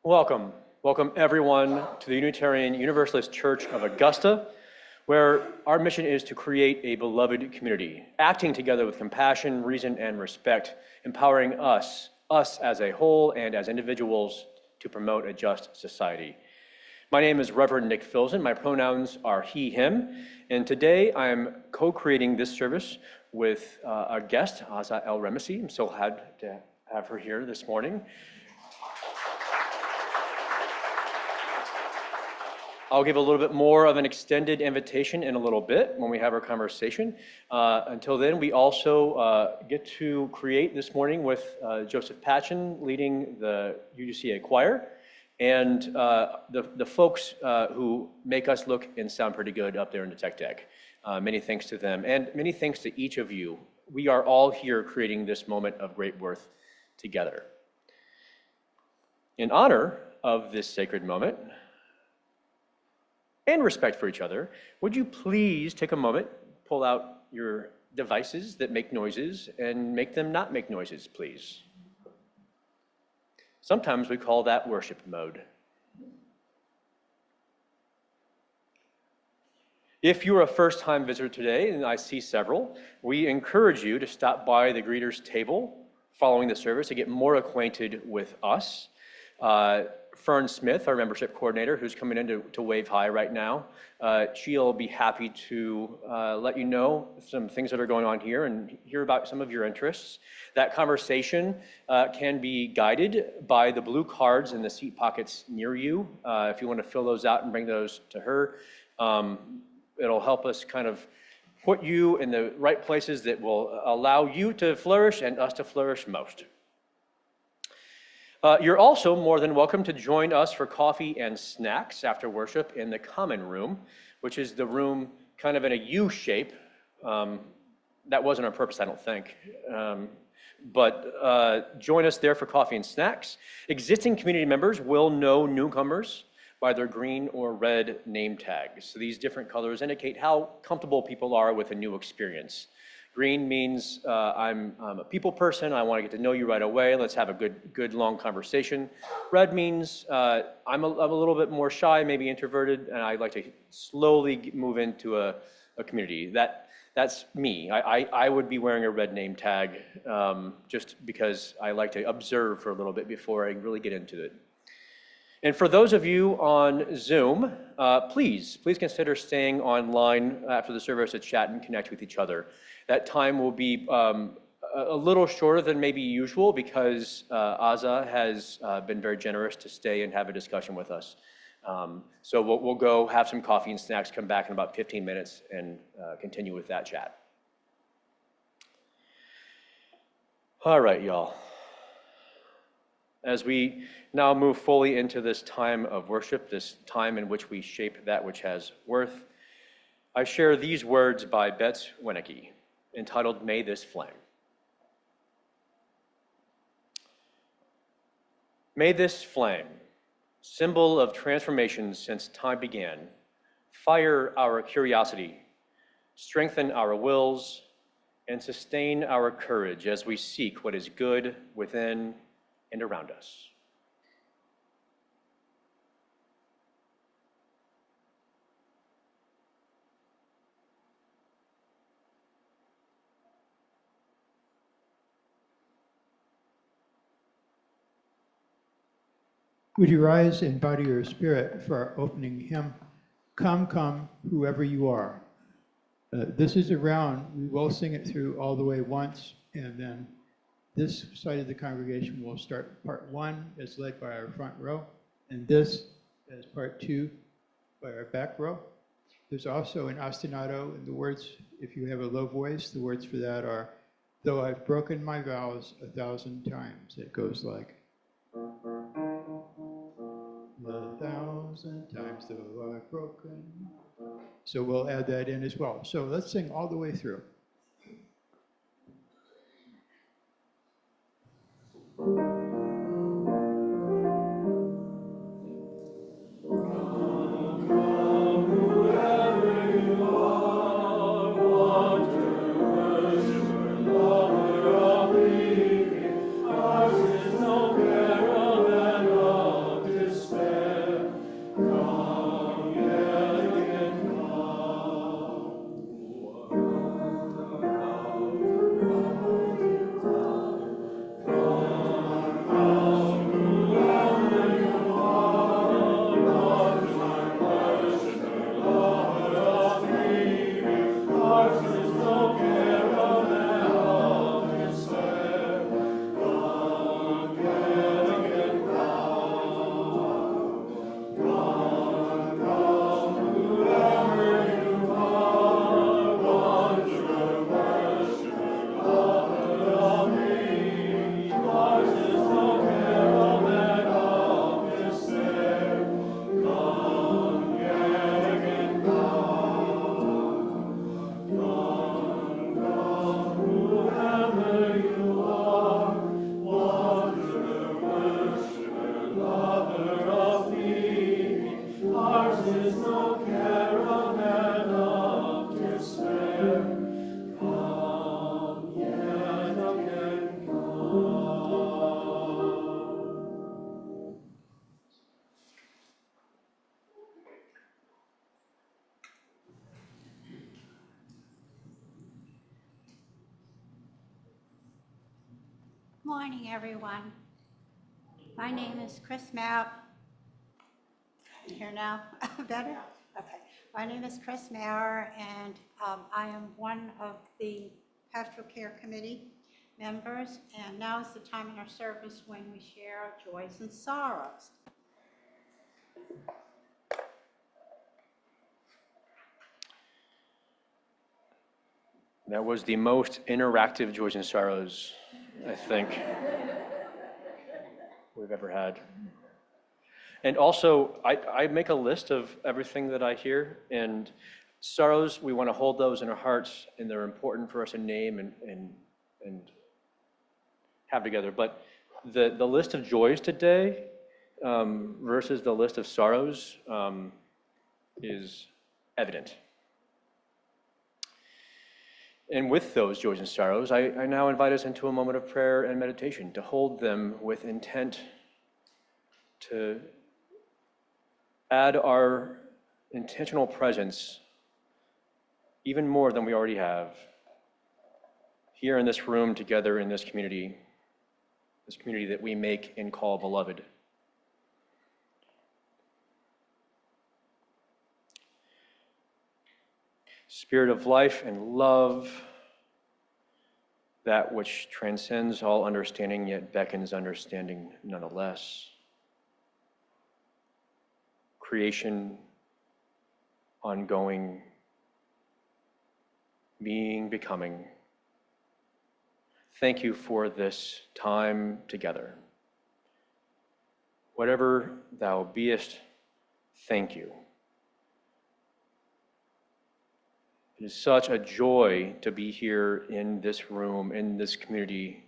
Welcome. Welcome everyone to the Unitarian Universalist Church of Augusta, where our mission is to create a beloved community, acting together with compassion, reason, and respect, empowering us as a whole and as individuals to promote a just society. My name is Reverend Nic Filzen. My pronouns are he, him, and today I am co-creating this service with our guest, Azza El-Remessy. I'm so glad to have her here this morning. I'll give a little bit more of an extended invitation in a little bit when we have our conversation. Until then, we also get to create this morning with Josef Patchen leading the UGCA choir and the folks who make us look and sound pretty good up there in the tech deck. Many thanks to them and many thanks to each of you. We are all here creating this moment of great worth together. In honor of this sacred moment, and respect for each other, would you please take a moment, pull out your devices that make noises and make them not make noises, please. Sometimes we call that worship mode. If you're a first-time visitor today, and I see several, we encourage you to stop by the greeters table following the service to get more acquainted with us. Fern Smith, our membership coordinator, who's coming in to wave hi right now, she'll be happy to let you know some things that are going on here and hear about some of your interests. That conversation can be guided by the blue cards in the seat pockets near you. If you want to fill those out and bring those to her, it'll help us kind of put you in the right places that will allow you to flourish and us to flourish most. You're also more than welcome to join us for coffee and snacks after worship in the common room, which is the room kind of in a U shape. That wasn't on purpose, I don't think. But join us there for coffee and snacks. Existing community members will know newcomers by their green or red name tags. So these different colors indicate how comfortable people are with a new experience. Green means I'm a people person. I want to get to know you right away. Let's have a good long conversation. Red means I'm a little bit more shy, maybe introverted, and I'd like to slowly move into a community. That's me. I would be wearing a red name tag just because I like to observe for a little bit before I really get into it. And for those of you on Zoom, please consider staying online after the service to chat and connect with each other. That time will be a little shorter than maybe usual because Azza has been very generous to stay and have a discussion with us. So we'll go have some coffee and snacks, come back in about 15 minutes and continue with that chat. All right, y'all. As we now move fully into this time of worship, this time in which we shape that which has worth, I share these words by Bets Winnecke, entitled, May This Flame. May this flame, symbol of transformation since time began, fire our curiosity, strengthen our wills, and sustain our courage as we seek what is good within and around us. Would you rise and bow to your spirit for our opening hymn, Come, Come, Whoever You Are. This is a round. We will sing it through all the way once, and then this side of the congregation will start part one as led by our front row, and this as part two by our back row. There's also an ostinato, and the words, if you have a low voice, the words for that are, Though I've broken my vows 1,000 times. It goes like, 1,000 times though I've broken. So we'll add that in as well. So let's sing all the way through. morning, everyone. My name is Chris Maurer. Here now? Better? Okay. My name is Chris Maurer, and I am one of the Pastoral Care Committee members, and now is the time in our service when we share our joys and sorrows. That was the most interactive Joys and Sorrows, I think, we've ever had. And also, I make a list of everything that I hear, and sorrows, we want to hold those in our hearts, and they're important for us to name and have together. But the list of joys today versus the list of sorrows is evident. And with those joys and sorrows, I now invite us into a moment of prayer and meditation to hold them with intent to add our intentional presence even more than we already have here in this room together in this community that we make and call beloved. Spirit of life and love, that which transcends all understanding yet beckons understanding nonetheless. Creation, ongoing, being, becoming. Thank you for this time together. Whatever thou beest, thank you. It is such a joy to be here in this room, in this community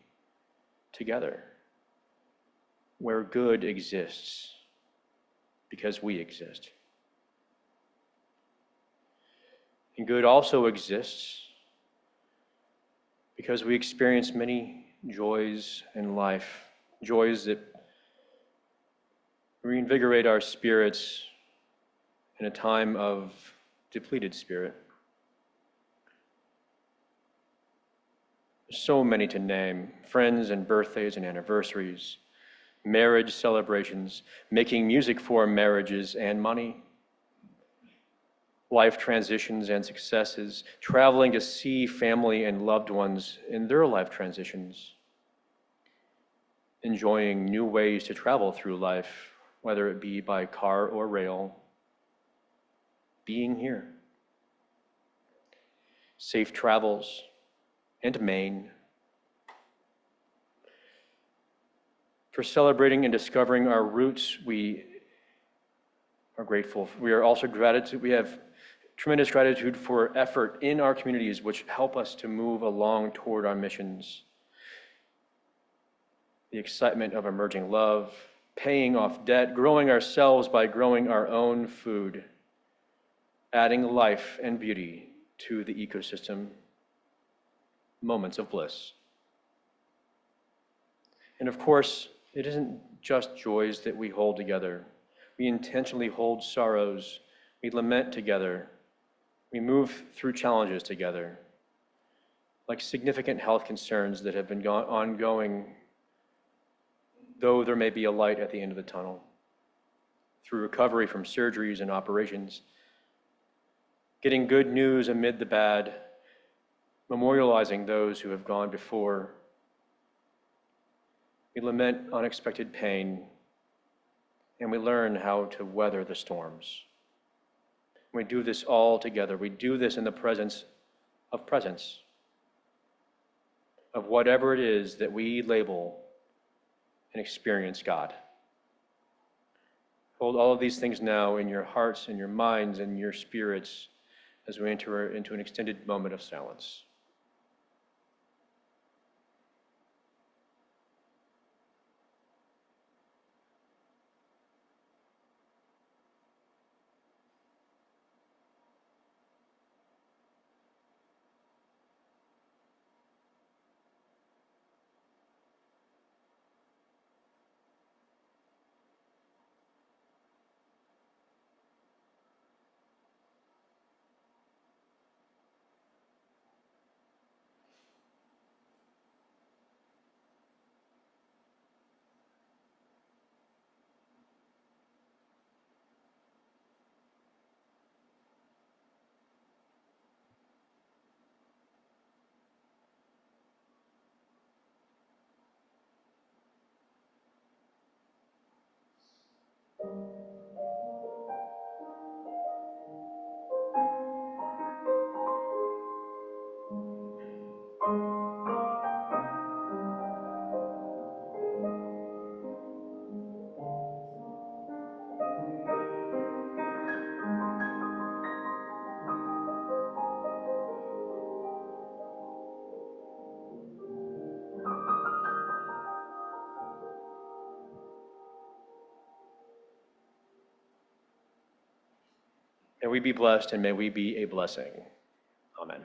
together, where good exists because we exist. And good also exists because we experience many joys in life, joys that reinvigorate our spirits in a time of depleted spirit. There's so many to name: friends and birthdays and anniversaries, marriage celebrations, making music for marriages and money, life transitions and successes, traveling to see family and loved ones in their life transitions, enjoying new ways to travel through life, whether it be by car or rail, being here, safe travels, and Maine. For celebrating and discovering our roots, we are grateful. We are also gratitude. We have tremendous gratitude for effort in our communities which help us to move along toward our missions. The excitement of emerging love, paying off debt, growing ourselves by growing our own food, adding life and beauty to the ecosystem. Moments of bliss. And of course, it isn't just joys that we hold together. We intentionally hold sorrows. We lament together. We move through challenges together, like significant health concerns that have been ongoing, though there may be a light at the end of the tunnel, through recovery from surgeries and operations, getting good news amid the bad, memorializing those who have gone before. We lament unexpected pain, and we learn how to weather the storms. We do this all together. We do this in the presence, of whatever it is that we label and experience God. Hold all of these things now in your hearts and your minds and your spirits as we enter into an extended moment of silence. we be blessed and may we be a blessing. Amen.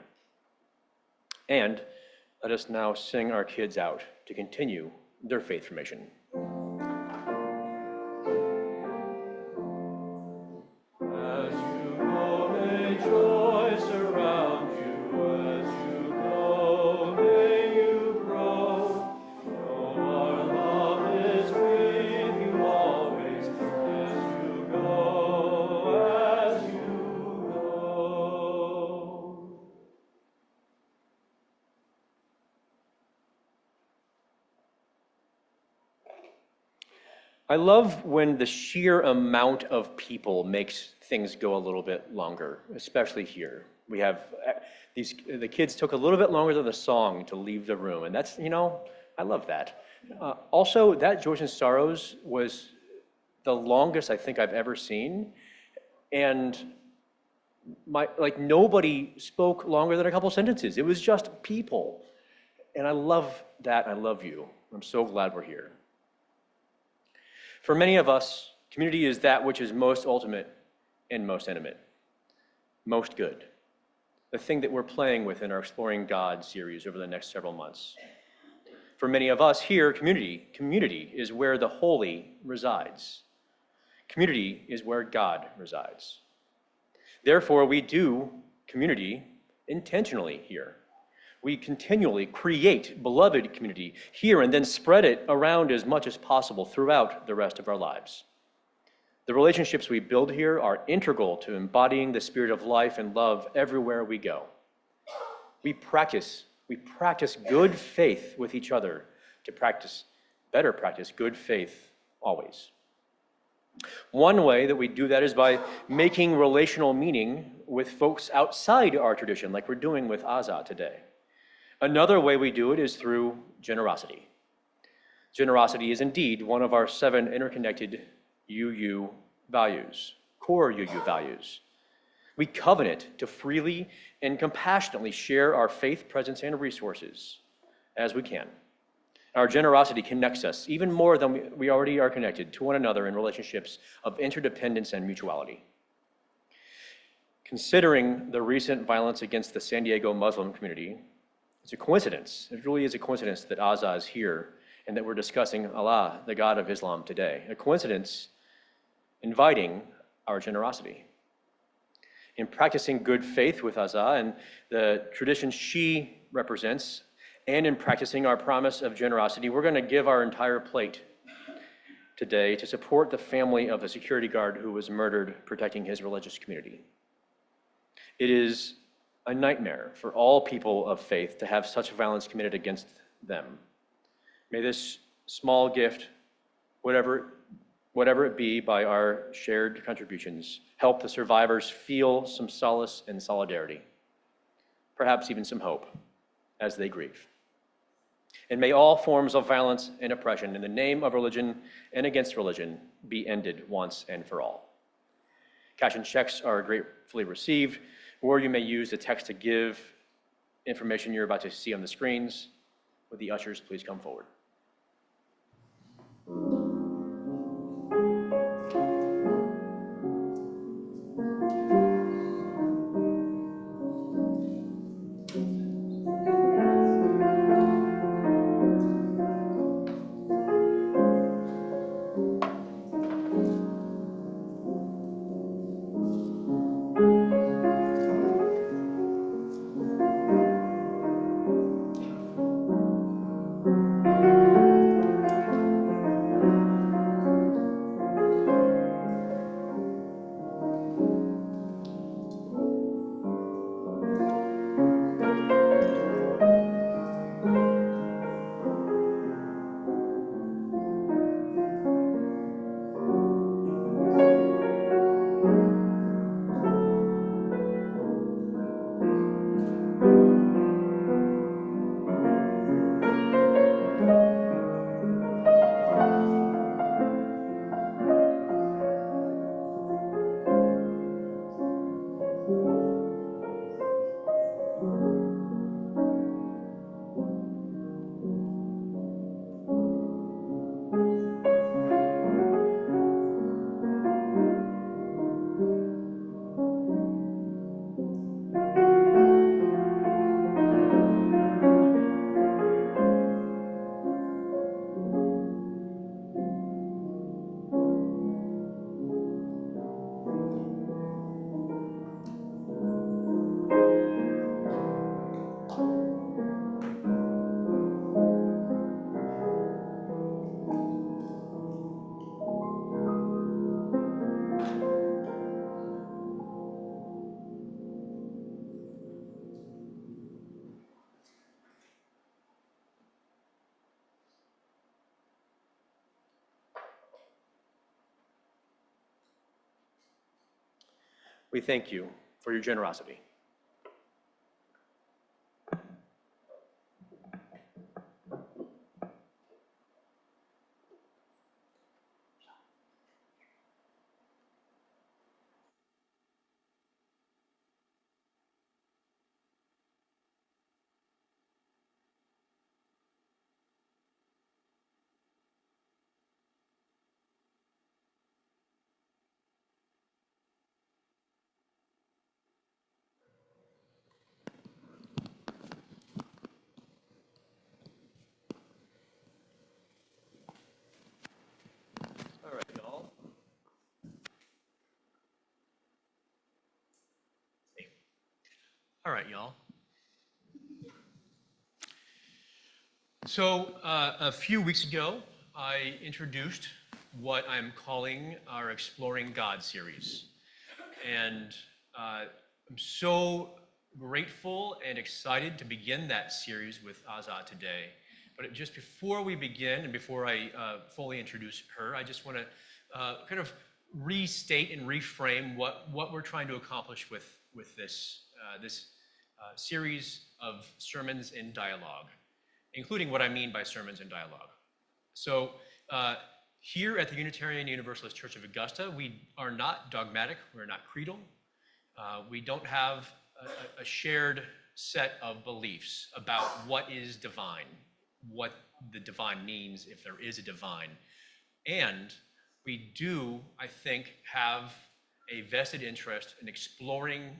And let us now sing our kids out to continue their faith formation. As you go, may joy surround you. As you go, may you grow. Know our love is with you always. As you go, as you go. I love when the sheer amount of people makes things go a little bit longer, especially here. We have the kids took a little bit longer than the song to leave the room, and that's, I love that. Also, that Joys and Sorrows was the longest I think I've ever seen, and nobody spoke longer than a couple sentences. It was just people, and I love that. I love you. I'm so glad we're here. For many of us, community is that which is most ultimate and most intimate, most good. The thing that we're playing with in our Exploring God series over the next several months. For many of us here, community is where the holy resides. Community is where God resides. Therefore, we do community intentionally here. We continually create beloved community here and then spread it around as much as possible throughout the rest of our lives. The relationships we build here are integral to embodying the spirit of life and love everywhere we go. We practice good faith with each other to better practice good faith always. One way that we do that is by making relational meaning with folks outside our tradition, like we're doing with Azza today. Another way we do it is through generosity. Generosity is indeed one of our 7 interconnected UU values, core UU values. We covenant to freely and compassionately share our faith, presence, and resources as we can. Our generosity connects us even more than we already are connected to one another in relationships of interdependence and mutuality. Considering the recent violence against the San Diego Muslim community, it's a coincidence. It really is a coincidence that Azza is here and that we're discussing Allah, the God of Islam, today. A coincidence inviting our generosity. In practicing good faith with Azza and the tradition she represents, and in practicing our promise of generosity, we're going to give our entire plate today to support the family of the security guard who was murdered protecting his religious community. It is a nightmare for all people of faith to have such violence committed against them. May this small gift, whatever it be, by our shared contributions, help the survivors feel some solace and solidarity, perhaps even some hope as they grieve. And may all forms of violence and oppression in the name of religion and against religion be ended once and for all. Cash and checks are gratefully received, or you may use the text to give information you're about to see on the screens. Would the ushers please come forward? We thank you for your generosity. All right, y'all. All right, y'all. So a few weeks ago, I introduced what I'm calling our Exploring God series. And I'm so grateful and excited to begin that series with Azza today. But just before we begin and before I fully introduce her, I just want to kind of restate and reframe what we're trying to accomplish with this series of sermons in dialogue, including what I mean by sermons in dialogue. So here at the Unitarian Universalist Church of Augusta, we are not dogmatic, we're not creedal. We don't have a shared set of beliefs about what is divine, what the divine means if there is a divine. And we do, I think, have a vested interest in exploring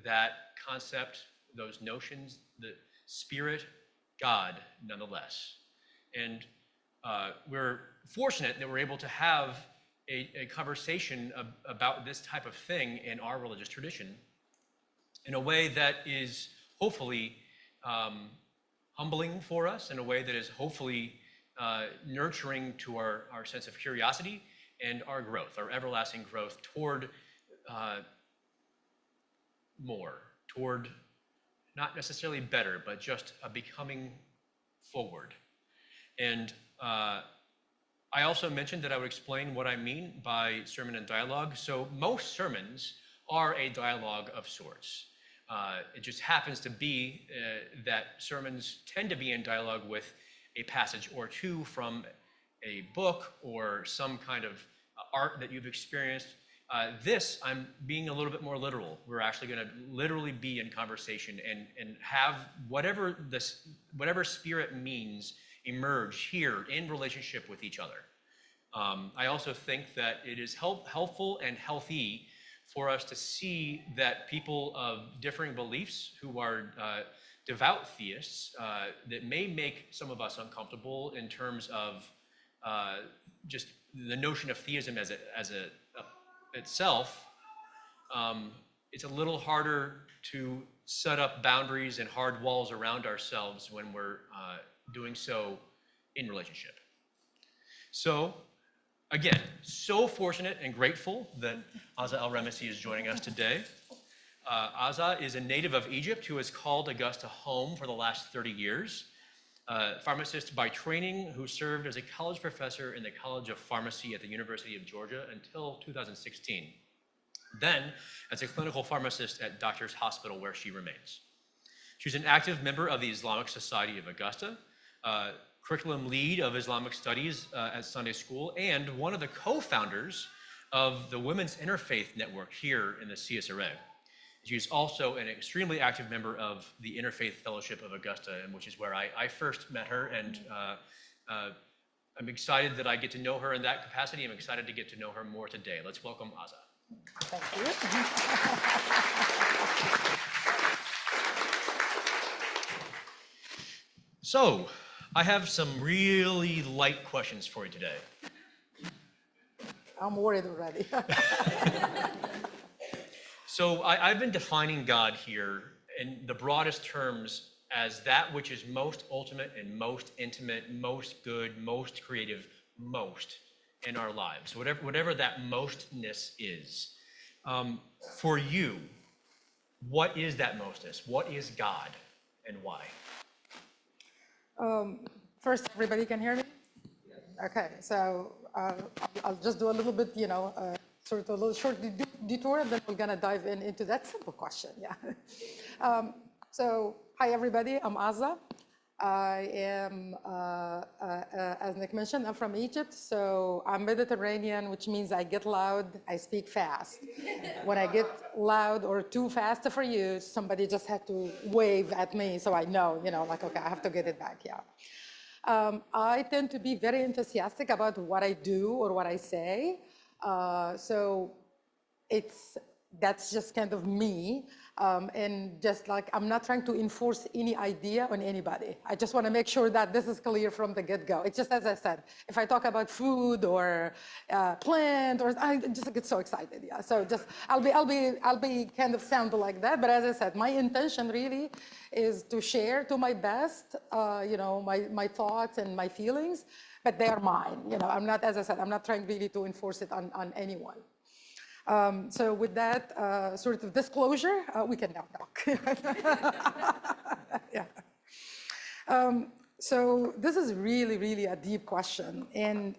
that concept, those notions, the Spirit, God, nonetheless. And we're fortunate that we're able to have a conversation about this type of thing in our religious tradition in a way that is hopefully humbling for us, in a way that is hopefully nurturing to our sense of curiosity and our growth, our everlasting growth toward more, toward not necessarily better, but just a becoming forward. And I also mentioned that I would explain what I mean by sermon and dialogue. So most sermons are a dialogue of sorts. It just happens to be that sermons tend to be in dialogue with a passage or two from a book or some kind of art that you've experienced. This, I'm being a little bit more literal. We're actually going to literally be in conversation and have whatever Spirit means emerge here in relationship with each other. I also think that it is helpful and healthy for us to see that people of differing beliefs who are devout theists, that may make some of us uncomfortable in terms of just the notion of theism as itself. It's a little harder to set up boundaries and hard walls around ourselves when we're doing so in relationship. So, again, so fortunate and grateful that Azza El-Remessy is joining us today. Azza is a native of Egypt who has called Augusta home for the last 30 years. Pharmacist by training who served as a college professor in the College of Pharmacy at the University of Georgia until 2016. Then as a clinical pharmacist at Doctors Hospital where she remains. She's an active member of the Islamic Society of Augusta, curriculum lead of Islamic Studies at Sunday School, and one of the co-founders of the Women's Interfaith Network here in the CSRA. She's also an extremely active member of the Interfaith Fellowship of Augusta, which is where I first met her, and I'm excited that I get to know her in that capacity. I'm excited to get to know her more today. Let's welcome Azza. Thank you. So, I have some really light questions for you today. I'm worried already. So I've been defining God here in the broadest terms as that which is most ultimate and most intimate, most good, most creative, most in our lives, whatever that mostness is. For you, what is that mostness? What is God and why? First, everybody can hear me? Okay, so I'll just do a little bit, sort of a little short detour, and then we're going to dive into that simple question. Yeah. So, hi, everybody. I'm Azza. I am, as Nick mentioned, I'm from Egypt, so I'm Mediterranean, which means I get loud, I speak fast. When I get loud or too fast for you, somebody just had to wave at me, so I know, like, okay, I have to get it back, yeah. I tend to be very enthusiastic about what I do or what I say, so that's just kind of me. And just like, I'm not trying to enforce any idea on anybody. I just want to make sure that this is clear from the get-go. It's just, as I said, if I talk about food or plant, or I just get so excited, yeah. So just, I'll be kind of sound like that. But as I said, my intention really is to share to my best, my thoughts and my feelings, but they are mine. I'm not, as I said, I'm not trying really to enforce it on anyone. So with that sort of disclosure, we can now talk. Yeah. So this is really, really a deep question. And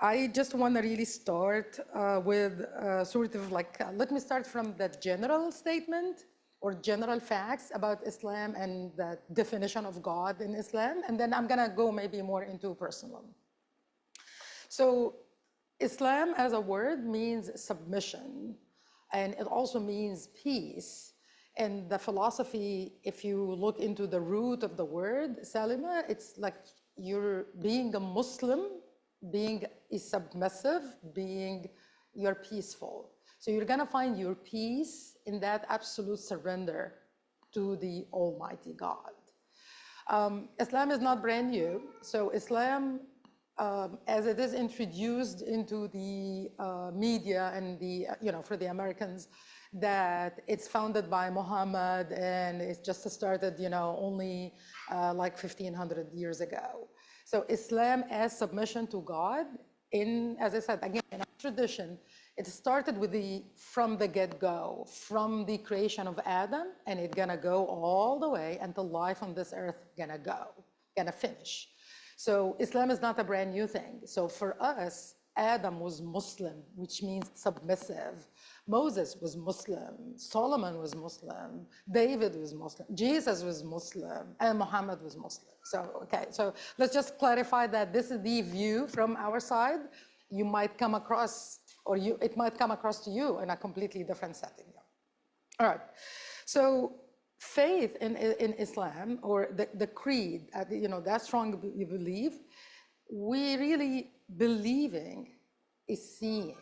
I just want to really start with sort of like, let me start from the general statement or general facts about Islam and the definition of God in Islam. And then I'm going to go maybe more into personal. So Islam as a word means submission, and it also means peace. And the philosophy, if you look into the root of the word, Salima, it's like you're being a Muslim, being a submissive, you're peaceful. So you're gonna find your peace in that absolute surrender to the Almighty God. Islam is not brand new. So Islam, as it is introduced into the media and for the Americans, that it's founded by Muhammad and it's just started, only like 1,500 years ago. So Islam as submission to God, as I said, again, in our tradition, it started from the get-go, from the creation of Adam, and it's gonna go all the way until life on this earth gonna finish. So Islam is not a brand new thing. So for us, Adam was Muslim, which means submissive. Moses was Muslim. Solomon was Muslim. David was Muslim. Jesus was Muslim. And Muhammad was Muslim. So, okay, so let's just clarify that this is the view from our side. You might come across, or it might come across to you in a completely different setting. All right, so faith in Islam, or the creed, that strong belief, we really believing is seeing.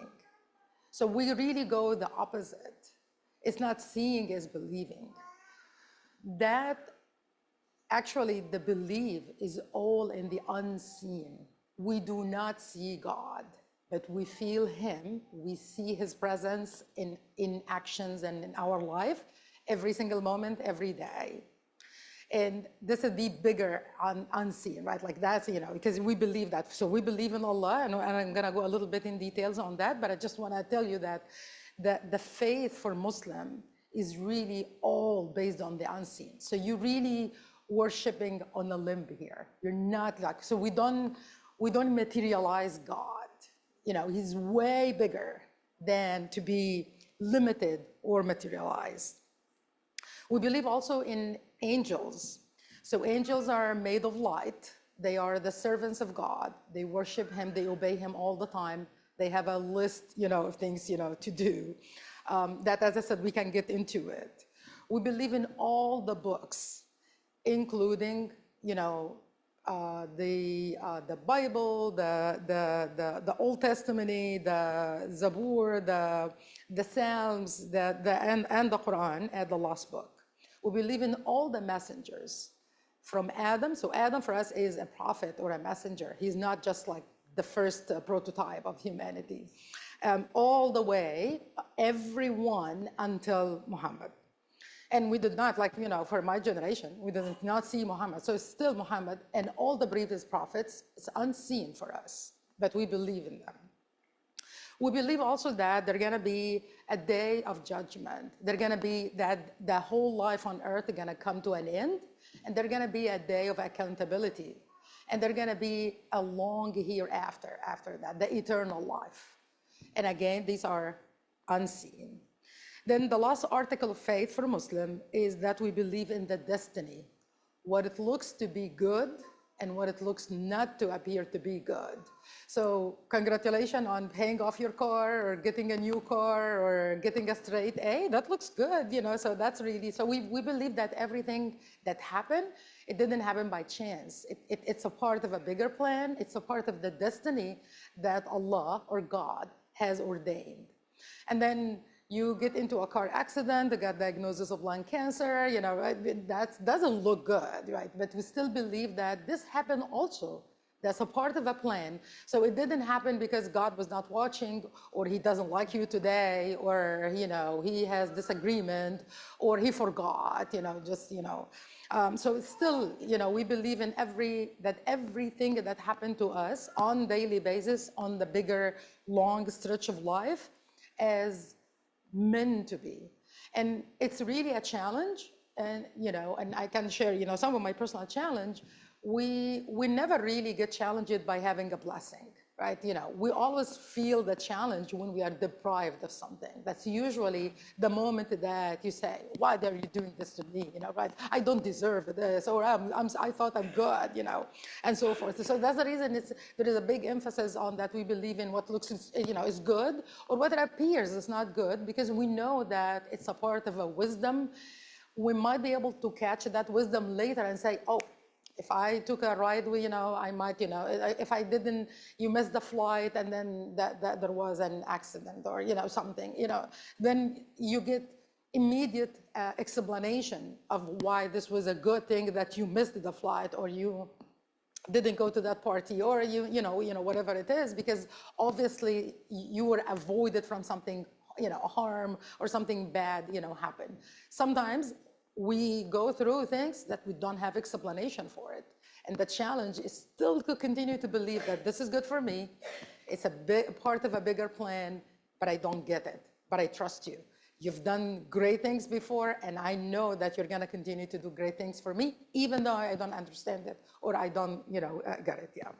So we really go the opposite. It's not seeing, it's believing. That actually the belief is all in the unseen. We do not see God, but we feel him. We see his presence in actions and in our life every single moment, every day. And this is the bigger unseen, right? Like that's, because we believe that. So we believe in Allah, and I'm gonna go a little bit in details on that, but I just wanna tell you that the faith for Muslim is really all based on the unseen. So you're really worshiping on a limb here. You're not like, so we don't materialize God. He's way bigger than to be limited or materialized. We believe also in angels. So angels are made of light. They are the servants of God. They worship him, they obey him all the time. They have a list, of things, to do. That, as I said, we can get into it. We believe in all the books, including, the Bible, the Old Testament, the Zabur, the Psalms, and the Quran, and the last book. We believe in all the messengers from Adam. So Adam for us is a prophet or a messenger. He's not just like the first prototype of humanity. All the way, everyone until Muhammad. And we did not, for my generation, we did not see Muhammad. So it's still Muhammad, and all the previous prophets, it's unseen for us, but we believe in them. We believe also that there's gonna be a day of judgment. There's gonna be that the whole life on earth is gonna come to an end, and there's gonna be a day of accountability. And there's gonna be a long hereafter after that, the eternal life. And again, these are unseen. Then the last article of faith for Muslim is that we believe in the destiny, what it looks to be good and what it looks not to appear to be good. So congratulations on paying off your car or getting a new car or getting a straight A, that looks good, you know, so that's really, so we believe that everything that happened, it didn't happen by chance. It's a part of a bigger plan. It's a part of the destiny that Allah or God has ordained. And then you get into a car accident, you got diagnosis of lung cancer, you know, right? That doesn't look good, right? But we still believe that this happened also. That's a part of a plan. So it didn't happen because God was not watching, or he doesn't like you today, or, you know, he has disagreement, or he forgot, you know, just, you know. So it's still, you know, we believe in everything that happened to us on daily basis, on the bigger, long stretch of life, as meant to be. And it's really a challenge. And, you know, and I can share, you know, some of my personal challenge. We never really get challenged by having a blessing, right? You know, we always feel the challenge when we are deprived of something. That's usually the moment that you say, why are you doing this to me? You know, right? I don't deserve this, or I thought I'm good, you know, and so forth. So that's the reason there is a big emphasis on that we believe in what looks, you know, is good, or what appears is not good, because we know that it's a part of a wisdom. We might be able to catch that wisdom later and say, oh, if I took a ride, you know, I might, you know, if I didn't, you missed the flight and then that there was an accident or, you know, something, you know, then you get immediate explanation of why this was a good thing that you missed the flight, or you didn't go to that party, or you know, whatever it is, because obviously you were avoided from something, you know, harm or something bad, you know, happen. Sometimes we go through things that we don't have explanation for it. And the challenge is still to continue to believe that this is good for me. It's a big part of a bigger plan, but I don't get it. But I trust you. You've done great things before, and I know that you're going to continue to do great things for me, even though I don't understand it, or I don't, you know, get it. Yeah.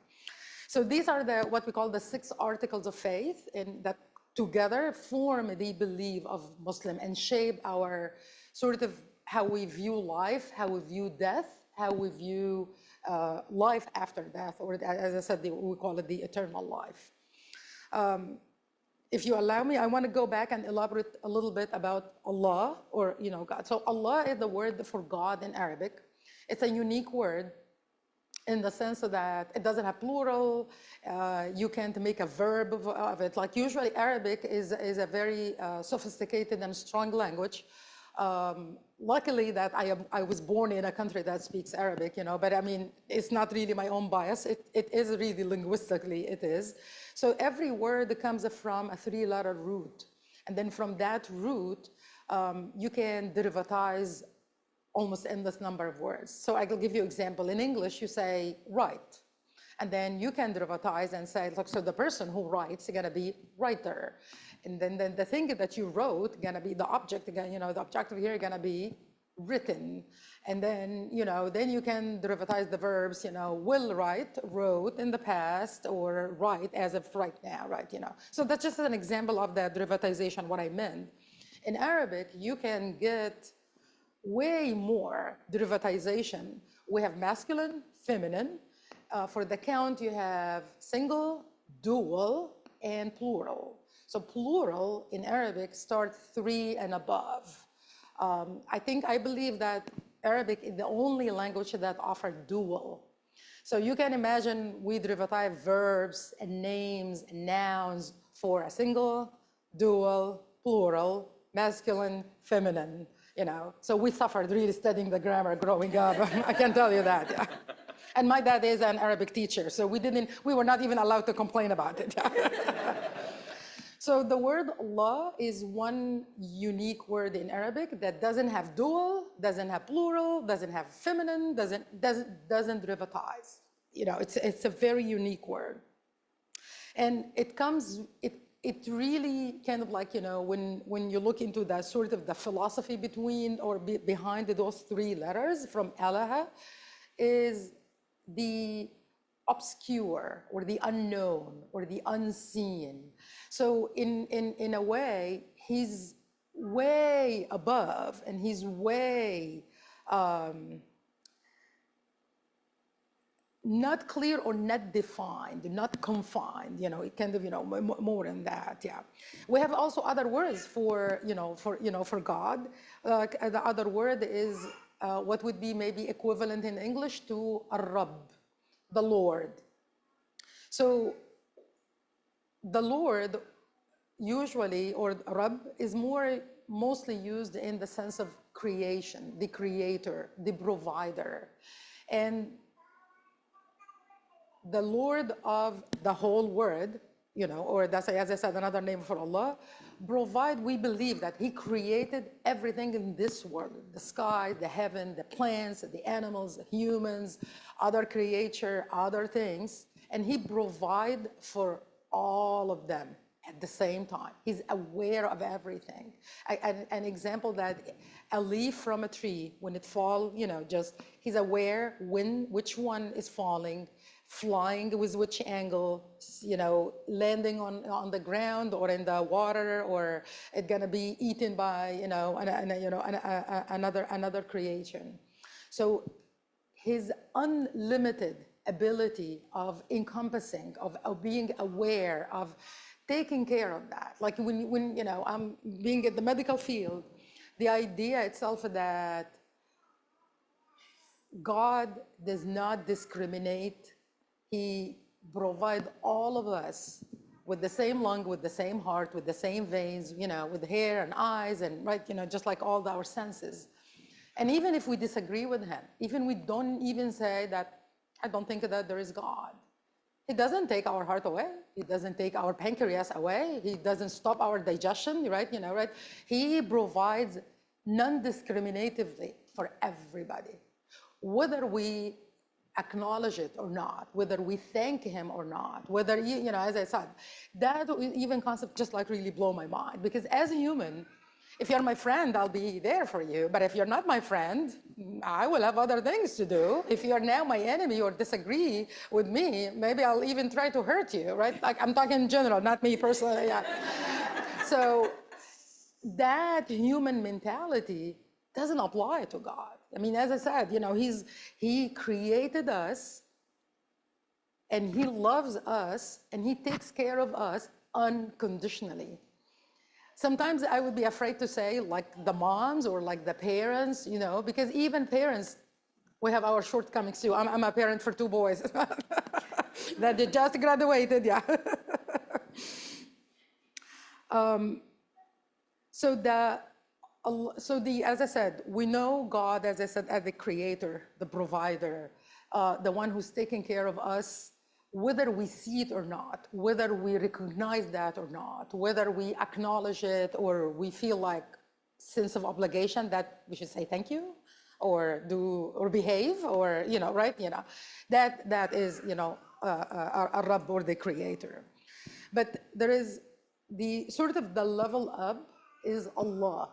So these are what we call the 6 articles of faith, and that together form the belief of Muslim and shape our sort of how we view life, how we view death, how we view life after death, or as I said, we call it the eternal life. If you allow me, I want to go back and elaborate a little bit about Allah, or, you know, God. So Allah is the word for God in Arabic. It's a unique word in the sense that it doesn't have plural. You can't make a verb of it. Like usually Arabic is a very sophisticated and strong language. Luckily that I was born in a country that speaks Arabic, you know, but I mean, it's not really my own bias. It is really linguistically, it is. So every word comes from a 3-letter root. And then from that root, you can derivatize almost endless number of words. So I will give you an example. In English, you say write. And then you can derivatize and say, look, so the person who writes is gonna be writer. And then the thing that you wrote gonna be the object, again, you know, the objective here gonna be written. And then, you know, then you can derivatize the verbs, you know, will write, wrote in the past, or write as of right now, right, you know. So that's just an example of the derivatization, what I meant. In Arabic, you can get way more derivatization. We have masculine, feminine. For the count, you have single, dual, and plural. So plural in Arabic starts 3 and above. I believe that Arabic is the only language that offers dual. So you can imagine we derivatize verbs and names and nouns for a single, dual, plural, masculine, feminine, you know. So we suffered really studying the grammar growing up. I can tell you that, yeah. And my dad is an Arabic teacher, so we were not even allowed to complain about it. So the word Allah is one unique word in Arabic that doesn't have dual, doesn't have plural, doesn't have feminine, doesn't derivatize. You know, it's a very unique word. And it really kind of like, you know, when you look into the sort of the philosophy between or behind those 3 letters from Allah, is the obscure or the unknown or the unseen. So in a way, he's way above and he's way not clear or not defined, not confined, it kind of, more than that, yeah. We have also other words for God. The other word is what would be maybe equivalent in English to Ar-Rabb, the Lord. So the Lord usually, or Rabb, is mostly used in the sense of creation, the creator, the provider. And the Lord of the whole world, or that's, as I said, another name for Allah, we believe that he created everything in this world, the sky, the heaven, the plants, the animals, the humans, other creature, other things, and he provide for all of them at the same time. He's aware of everything. An example that a leaf from a tree, when it falls, he's aware which one is falling, flying with which angle, landing on the ground or in the water, or it's gonna be eaten by, another creation. So his unlimited ability of encompassing, of being aware, of taking care of that. Like when I'm being in the medical field, the idea itself that God does not discriminate. He provides all of us with the same lung, with the same heart, with the same veins, with hair and eyes, and just like all our senses. And even if we disagree with him, even we don't even say that, I don't think that there is God. He doesn't take our heart away. He doesn't take our pancreas away. He doesn't stop our digestion, right? He provides non-discriminatively for everybody, whether we acknowledge it or not, whether we thank him or not, whether, as I said, that even concept just like really blow my mind, because as a human, if you're my friend, I'll be there for you. But if you're not my friend, I will have other things to do. If you're now my enemy or disagree with me, maybe I'll even try to hurt you, right? Like, I'm talking in general, not me personally. Yeah. So that human mentality doesn't apply to God. I mean, as I said, he created us and he loves us and he takes care of us unconditionally. Sometimes I would be afraid to say like the moms or like the parents, because even parents, we have our shortcomings too. I'm a parent for 2 boys that they just graduated, yeah. As I said, we know God, as I said, as the creator, the provider, the one who's taking care of us, whether we see it or not, whether we recognize that or not, whether we acknowledge it or we feel like sense of obligation that we should say thank you or do or behave or, right? That is, a Rabb or the creator. But there is the sort of the level up is Allah.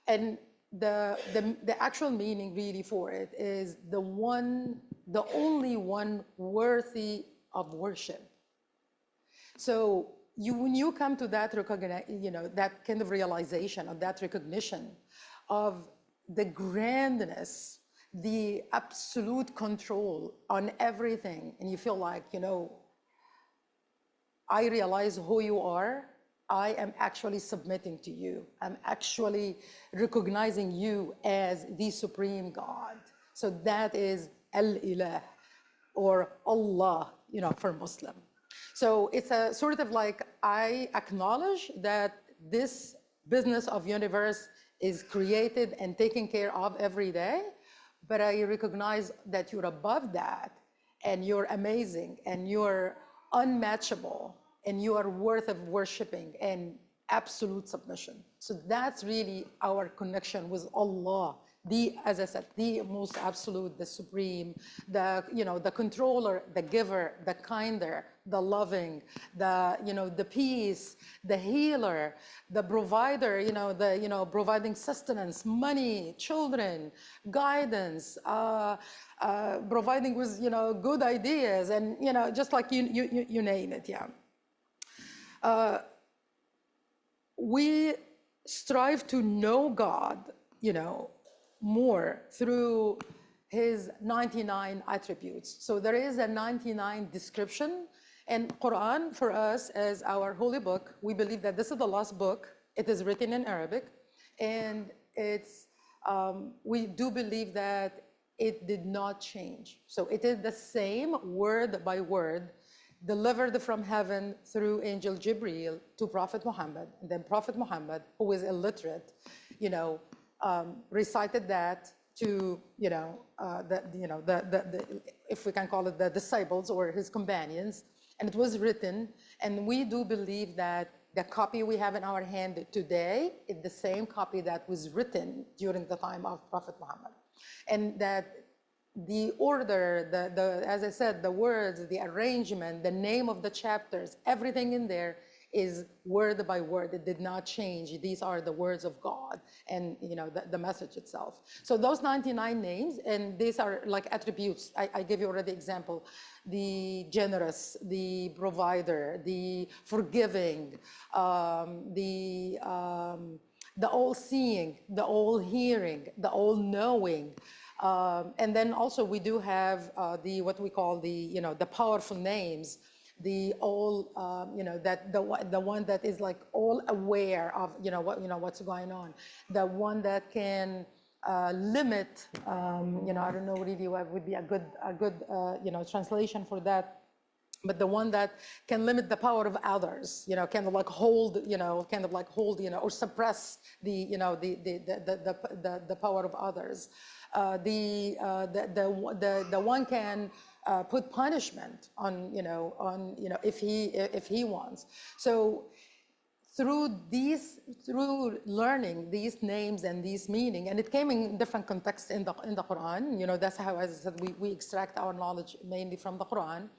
And the actual meaning really for it is the only one worthy of worship. So when you come to that that kind of realization of that recognition of the grandness, the absolute control on everything, and you feel like, I realize who you are, I am actually submitting to you. I'm actually recognizing you as the supreme God. So that is Al-Ilah, or Allah, for Muslim. So it's a sort of like, I acknowledge that this business of universe is created and taken care of every day, but I recognize that you're above that, and you're amazing, and you're unmatchable, and you are worth of worshiping and absolute submission. So that's really our connection with Allah, as I said, the most absolute, the supreme, the controller, the giver, the kinder, the loving, the peace, the healer, the provider, providing sustenance, money, children, guidance, providing with, good ideas, and, just like you name it, yeah. We strive to know God, more through his 99 attributes. So there is a 99 description, and Quran for us as our holy book, we believe that this is the last book. It is written in Arabic, and we do believe that it did not change. So it is the same word by word, delivered from heaven through Angel Jibreel to Prophet Muhammad. And then Prophet Muhammad, who is illiterate, recited that to, if we can call it the disciples or his companions, and it was written. And we do believe that the copy we have in our hand today is the same copy that was written during the time of Prophet Muhammad. And that the order, as I said, the words, the arrangement, the name of the chapters, everything in there is word by word. It did not change. These are the words of God and the message itself. So those 99 names, and these are like attributes. I gave you already example. The generous, the provider, the forgiving, the all-seeing, the all-hearing, the all-knowing. And then also we do have what we call the powerful names, the all, that the one that is like all aware of what's going on, the one that can limit, I don't know really what would be a good translation for that, but the one that can limit the power of others, kind of like hold, or suppress the power of others. The one can put punishment on, if he wants. So through learning these names and these meaning, and it came in different contexts in the Quran. That's how, as I said, we extract our knowledge mainly from the Quran.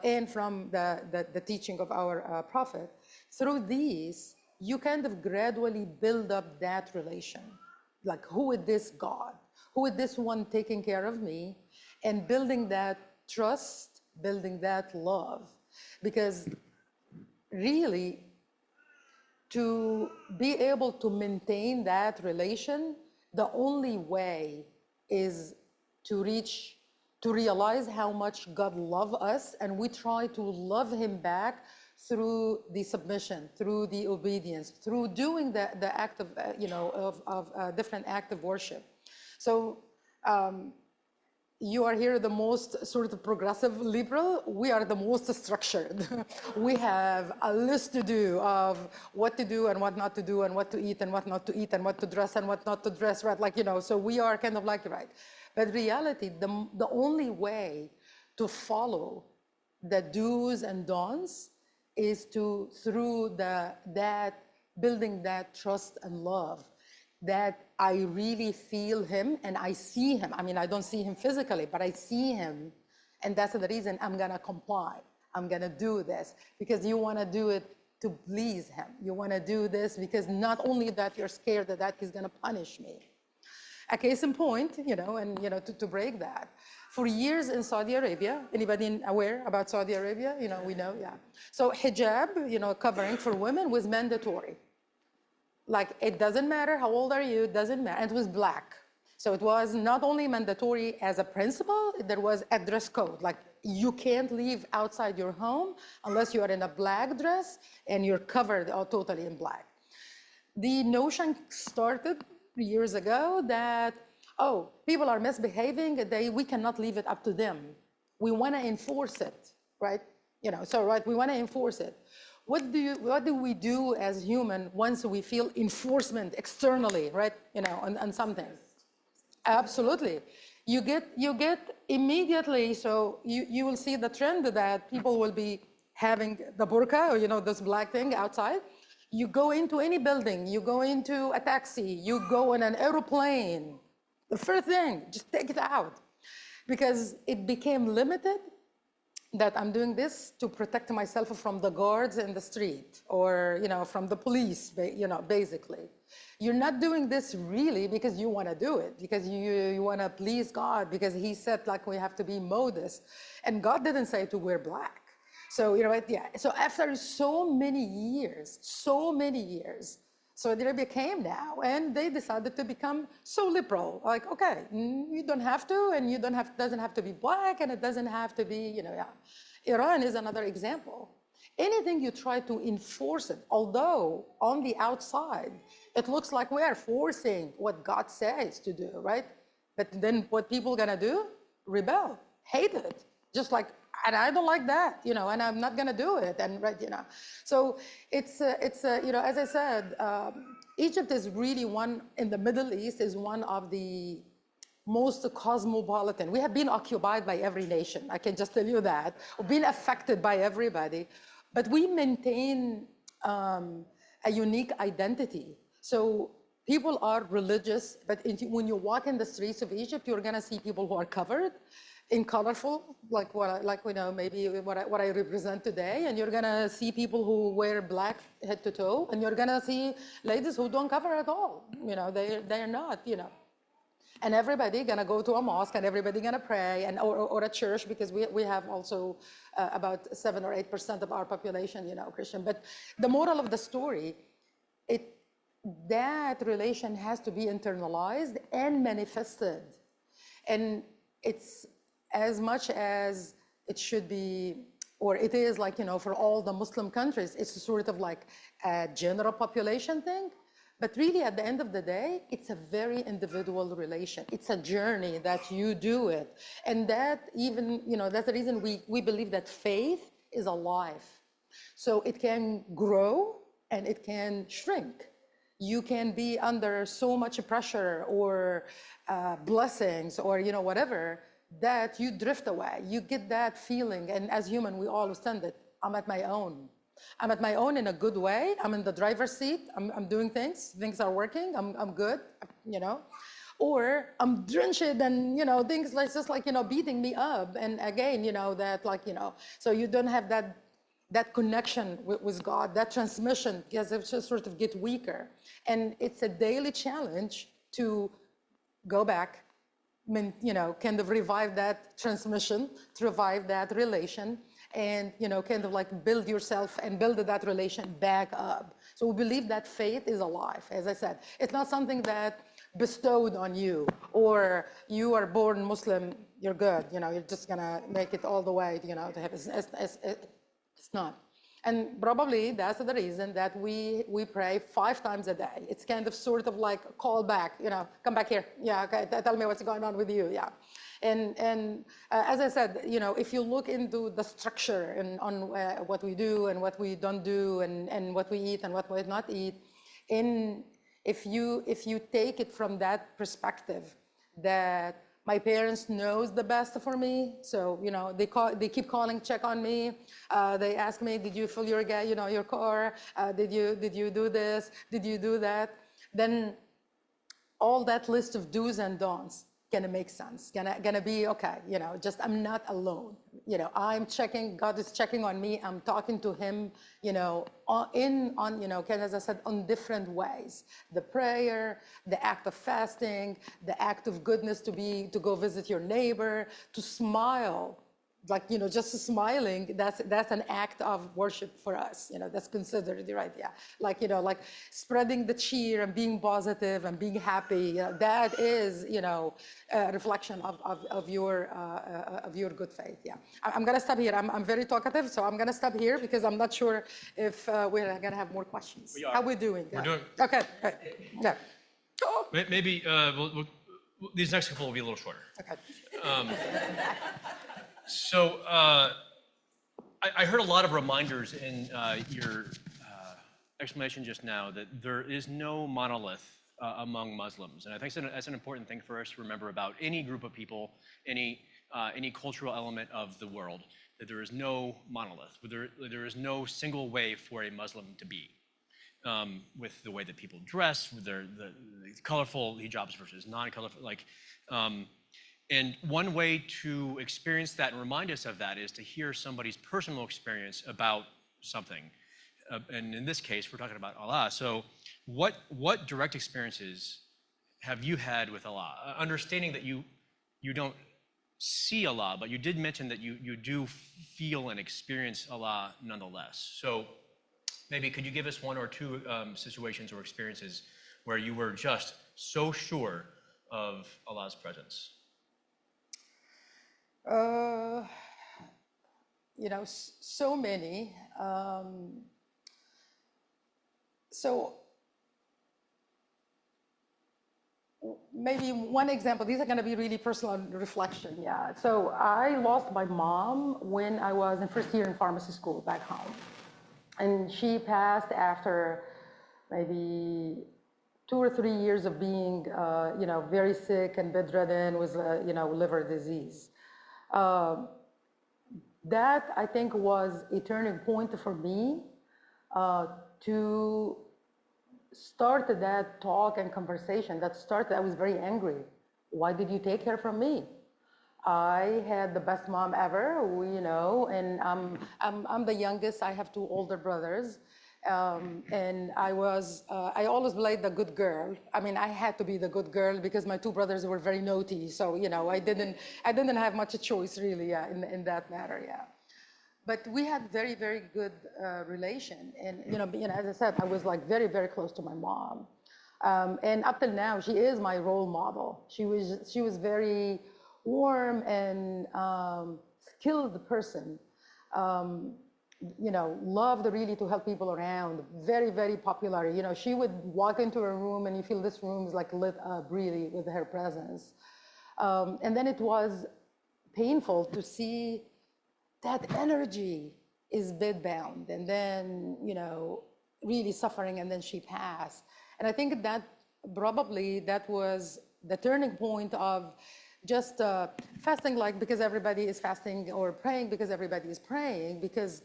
And from the teaching of our prophet. Through these, you kind of gradually build up that relation. Like, who is this God? Who is this one taking care of me? And building that trust, building that love. Because really, to be able to maintain that relation, the only way is to realize how much God loves us, and we try to love him back through the submission, through the obedience, through doing the act of, different act of worship. So you are here the most sort of progressive liberal. We are the most structured. We have a list to do of what to do and what not to do, and what to eat and what not to eat, and what to dress and what not to dress, right? Like, so we are kind of like, right. But reality, the only way to follow the do's and don'ts is through building that trust and love, that I really feel him and I see him. I mean, I don't see him physically, but I see him. And that's the reason I'm gonna comply. I'm gonna do this, because you wanna do it to please him. You wanna do this because not only that you're scared that he's gonna punish me. A case in point, to break that. For years in Saudi Arabia, anybody aware about Saudi Arabia? We know, yeah. So hijab, covering for women was mandatory. Like, it doesn't matter how old are you, it doesn't matter. And it was black. So it was not only mandatory as a principle, there was a dress code. Like, you can't leave outside your home unless you are in a black dress and you're covered totally in black. The notion started years ago that, people are misbehaving, we cannot leave it up to them. We want to enforce it, right? We want to enforce it. What do we do as human once we feel enforcement externally, right? On something. Absolutely. You get immediately, so you will see the trend that people will be having the burqa, or this black thing outside. You go into any building, you go into a taxi, you go in an airplane, The first thing, just take it out. Because it became limited that I'm doing this to protect myself from the guards in the street or, from the police, basically. You're not doing this really because you want to do it, because you want to please God, because he said like we have to be modest. And God didn't say to wear black. So, So after so many years, Saudi Arabia came now and they decided to become so liberal. Like, okay, you don't have to, and doesn't have to be black, and it doesn't have to be, Iran is another example. Anything you try to enforce it, although on the outside, it looks like we are forcing what God says to do, right? But then what people gonna do? Rebel, hate it. Just like, and I don't like that, and I'm not gonna do it, and So it's as I said, Egypt is really in the Middle East is one of the most cosmopolitan. We have been occupied by every nation, I can just tell you that. We've been affected by everybody, but we maintain a unique identity. So people are religious, but when you walk in the streets of Egypt, you're gonna see people who are covered in colorful, like maybe what I represent today, and you're gonna see people who wear black head to toe, and you're gonna see ladies who don't cover at all. They're not. And everybody gonna go to a mosque, and everybody gonna pray, and or a church, because we have also about 7 or 8% of our population, Christian. But the moral of the story, that relation has to be internalized and manifested, and it's as much as it should be, or it is like, for all the Muslim countries, it's sort of like a general population thing. But really, at the end of the day, it's a very individual relation. It's a journey that you do it. And that even, that's the reason we believe that faith is alive. So it can grow and it can shrink. You can be under so much pressure or blessings or, whatever, that you drift away. You get that feeling. And as human, we all understand it. I'm at my own. I'm at my own in a good way. I'm in the driver's seat. I'm doing things. Things are working. I'm good, Or I'm drenched and, things like just like, beating me up. And again, that like, so you don't have that connection with God, that transmission, because it just sort of get weaker. And it's a daily challenge to go back, kind of revive that transmission, to revive that relation, and kind of like build yourself and build that relation back up. So we believe that faith is alive. As I said, it's not something that bestowed on you, or you are born Muslim, you're good, you're just gonna make it all the way, to have it's not. And probably that's the reason that we pray 5 times a day. It's kind of sort of like a call back, come back here. Yeah, okay, tell me what's going on with you, yeah. And as I said, if you look into the structure and on what we do and what we don't do and what we eat and what we not eat, if you take it from that perspective, that my parents knows the best for me, so they keep calling, check on me. They ask me, did you fill your your car? Did you do this? Did you do that? Then all that list of do's and don'ts gonna make sense. Gonna be okay. Just I'm not alone. I'm checking. God is checking on me. I'm talking to Him. As I said, on different ways. The prayer, the act of fasting, the act of goodness to go visit your neighbor, to smile. Like, just smiling, that's an act of worship for us. That's considered, right? Yeah. Like, like spreading the cheer and being positive and being happy. That is, a reflection of your good faith. Yeah. I'm going to stop here. I'm very talkative, so I'm going to stop here because I'm not sure if we're going to have more questions. We are. How we doing? We're doing. Okay. Right. Yeah. Maybe these next couple will be a little shorter. Okay. So I heard a lot of reminders in your explanation just now that there is no monolith among Muslims. And I think that's an important thing for us to remember about any group of people, any cultural element of the world, that there is no monolith, there is no single way for a Muslim to be. with the way that people dress, with the colorful hijabs versus non-colorful, and one way to experience that and remind us of that is to hear somebody's personal experience about something. And in this case, we're talking about Allah. So what direct experiences have you had with Allah? Understanding that you don't see Allah, but you did mention that you do feel and experience Allah nonetheless. So maybe could you give us one or two situations or experiences where you were just so sure of Allah's presence? So many. So maybe one example, these are going to be really personal reflection, yeah. So I lost my mom when I was in first year in pharmacy school back home. And she passed after maybe 2 or 3 years of being, very sick and bedridden with, liver disease. That, I think, was a turning point for me to start that talk and conversation. I was very angry. Why did you take her from me? I had the best mom ever, and I'm the youngest. I have 2 older brothers. And I always played the good girl. I mean, I had to be the good girl because my 2 brothers were very naughty. So, I didn't have much choice really, in that matter, yeah. But we had very, very good relation. And, as I said, I was like very, very close to my mom. And up till now, she is my role model. She was very warm and skilled person. Loved really to help people around, very, very popular. She would walk into a room and you feel this room is like lit up really with her presence. And then it was painful to see that energy is bedbound and then, really suffering, and then she passed. And I think that probably that was the turning point of just fasting, because everybody is fasting, or praying because everybody is praying, because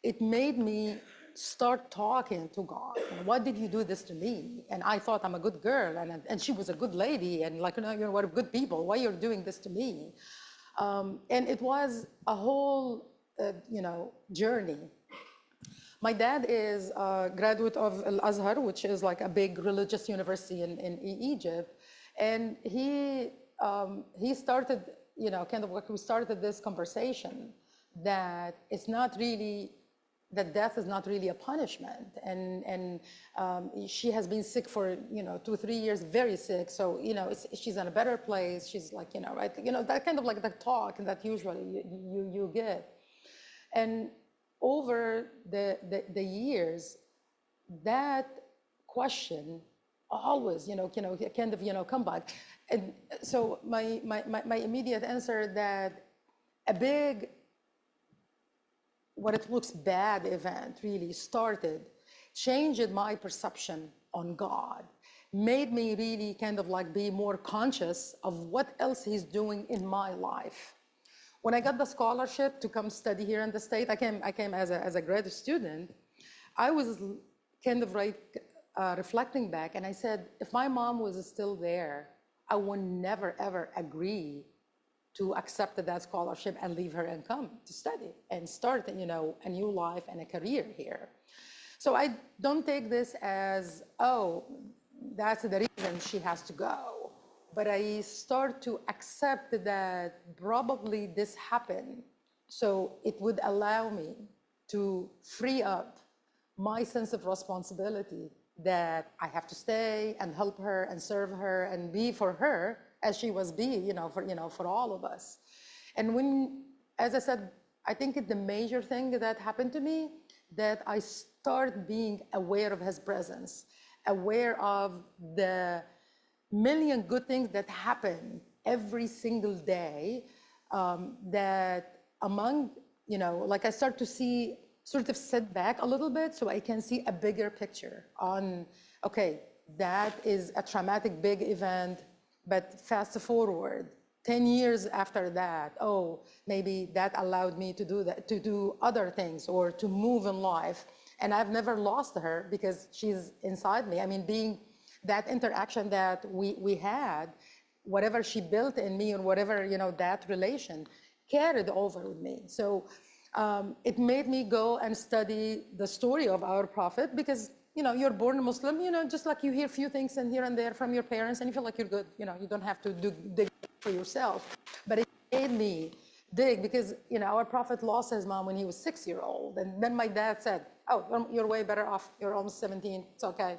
it made me start talking to God. What did you do this to me? And I thought I'm a good girl, and she was a good lady, and we're good people. Why you're doing this to me? And it was a whole, journey. My dad is a graduate of Al-Azhar, which is like a big religious university in Egypt. And he started, we started this conversation that it's not really, that death is not really a punishment. And she has been sick for, 2, 3 years, very sick. So, she's in a better place. She's like, right, that kind of like the talk that usually you get. And over the years, that question always, come back. And so my immediate answer that a big, what it looks bad event really started, changed my perception on God, made me really be more conscious of what else he's doing in my life. When I got the scholarship to come study here in the state, I came as a graduate student. I was reflecting back, and I said, if my mom was still there, I would never ever agree to accept that scholarship and leave her and come to study and start, a new life and a career here. So I don't take this as, oh, that's the reason she has to go. But I start to accept that probably this happened, so it would allow me to free up my sense of responsibility that I have to stay and help her and serve her and be for her as she was for all of us. And when, as I said, I think the major thing that happened to me, that I start being aware of his presence, aware of the million good things that happen every single day, that among, I start to see, sort of sit back a little bit so I can see a bigger picture on, okay, that is a traumatic big event, but fast forward 10 years after that, oh, maybe that allowed me to do that, to do other things or to move in life. And I've never lost her because she's inside me. I mean, being that interaction that we had, whatever she built in me and whatever, that relation carried over with me. So it made me go and study the story of our prophet because, you're born Muslim, just like you hear a few things and here and there from your parents and you feel like you're good. You don't have to dig for yourself. But it made me dig because, our prophet lost his mom when he was 6-year-old. And then my dad said, oh, you're way better off. You're almost 17. It's okay.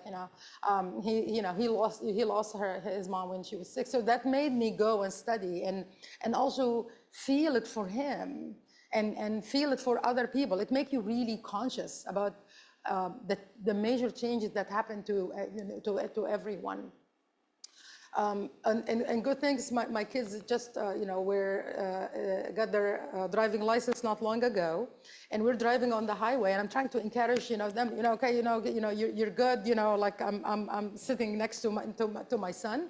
He lost his mom when she was 6. So that made me go and study and also feel it for him and feel it for other people. It makes you really conscious about the major changes that happen to everyone. And good things, my kids just, got their driving license not long ago, and we're driving on the highway, and I'm trying to encourage, them, okay, you're good, like I'm sitting next to my son,